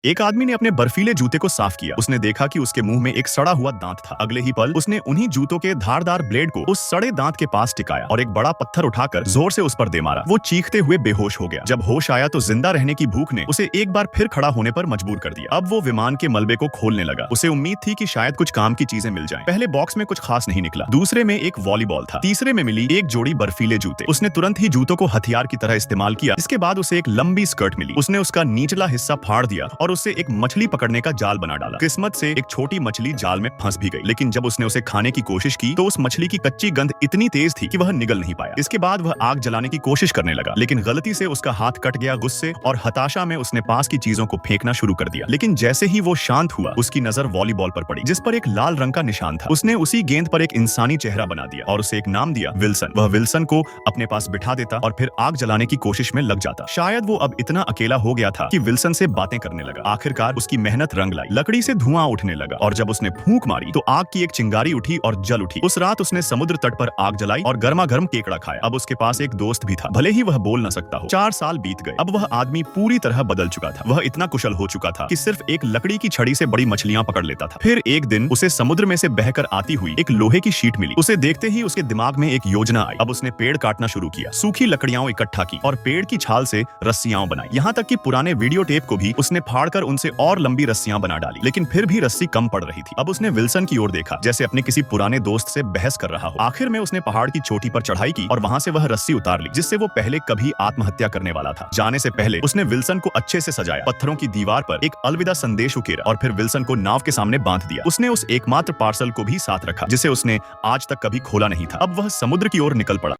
एक आदमी ने अपने बर्फीले जूते को साफ किया। उसने देखा कि उसके मुंह में एक सड़ा हुआ दांत था। अगले ही पल उसने उन्हीं जूतों के धारदार ब्लेड को उस सड़े दांत के पास टिकाया और एक बड़ा पत्थर उठाकर जोर से उस पर दे मारा। वो चीखते हुए बेहोश हो गया। जब होश आया तो जिंदा रहने की भूख ने उसे एक बार फिर खड़ा होने पर मजबूर कर दिया। अब वो विमान के मलबे को खोलने लगा। उसे उम्मीद थी कि शायद कुछ काम की चीजें मिल जाएं। पहले बॉक्स में कुछ खास नहीं निकला। दूसरे में एक वॉलीबॉल था। तीसरे में मिली एक जोड़ी बर्फीले जूते। उसने तुरंत ही जूतों को हथियार की तरह इस्तेमाल किया। इसके बाद उसे एक लंबी स्कर्ट मिली। उसने उसका निचला हिस्सा फाड़ दिया और उससे एक मछली पकड़ने का जाल बना डाला। किस्मत से एक छोटी मछली जाल में फंस भी गई, लेकिन जब उसने उसे खाने की कोशिश की तो उस मछली की कच्ची गंध इतनी तेज थी कि वह निगल नहीं पाया। इसके बाद वह आग जलाने की कोशिश करने लगा, लेकिन गलती से उसका हाथ कट गया। गुस्से और हताशा में उसने पास की चीजों को फेंकना शुरू कर दिया। लेकिन जैसे ही वो शांत हुआ, उसकी नजर वॉलीबॉल पर पड़ी, जिस पर एक लाल रंग का निशान था। उसने उसी गेंद पर एक इंसानी चेहरा बना दिया और उसे एक नाम दिया, विल्सन। वह विल्सन को अपने पास बिठा देता और फिर आग जलाने की कोशिश में लग जाता। शायद वो अब इतना अकेला हो गया था कि विल्सन से बातें करने लगा। आखिरकार उसकी मेहनत रंग लाई। लकड़ी से धुआं उठने लगा और जब उसने फूंक मारी तो आग की एक चिंगारी उठी और जल उठी। उस रात उसने समुद्र तट पर आग जलाई और गर्मा गर्म केकड़ा खाया। अब उसके पास एक दोस्त भी था, भले ही वह बोल न सकता हो। 4 साल बीत गए। अब वह आदमी पूरी तरह बदल चुका था। वह इतना कुशल हो चुका था कि सिर्फ एक लकड़ी की छड़ी से बड़ी मछलियां पकड़ लेता था। फिर एक दिन उसे समुद्र में से बहकर आती हुई एक लोहे की शीट मिली। उसे देखते ही उसके दिमाग में एक योजना आई। अब उसने पेड़ काटना शुरू किया, सूखी लकड़ियां इकट्ठा की और पेड़ की छाल से रस्सियां बनाई। यहाँ तक कि पुराने वीडियो टेप को भी उसने फाड़कर उनसे और लंबी रस्सियां बना डाली, लेकिन फिर भी रस्सी कम पड़ रही थी। अब उसने विल्सन की ओर देखा, जैसे अपने किसी पुराने दोस्त से बहस कर रहा हो। आखिर में उसने पहाड़ की चोटी पर चढ़ाई की और वहां से वह रस्सी उतार ली, जिससे वो पहले कभी आत्महत्या करने वाला था। जाने से पहले उसने विल्सन को अच्छे से सजाया, पत्थरों की दीवार पर एक अलविदा संदेश उकेरा और फिर विल्सन को नाव के सामने बांध दिया। उसने उस एकमात्र पार्सल को भी साथ रखा जिसे उसने आज तक कभी खोला नहीं था। अब वह समुद्र की ओर निकल पड़ा।